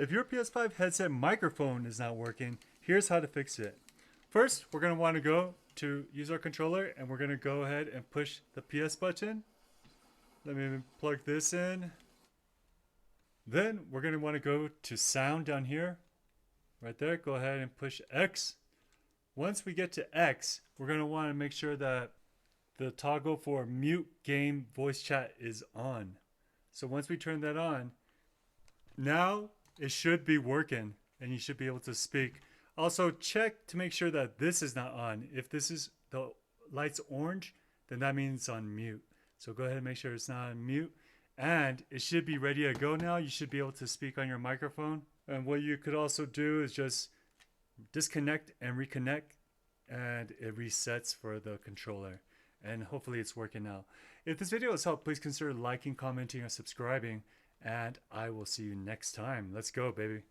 If your PS5 headset microphone is not working, here's how to fix it. First, we're going to want to go to use our controller and we're going to go ahead and push the PS button. Let me plug this in. Then we're going to want to go to sound down here. Right there, go ahead and push X. Once we get to X, we're going to want to make sure that the toggle for mute game voice chat is on. So once we turn that on, now it should be working and you should be able to speak. Also check to make sure that this is not on. If this is the light's orange, then that means it's on mute. So go ahead and make sure it's not on mute. And it should be ready to go now. You should be able to speak on your microphone. And what you could also do is just disconnect and reconnect, and it resets for the controller. And hopefully it's working now. If this video has helped, please consider liking, commenting, or subscribing. And I will see you next time. Let's go, baby.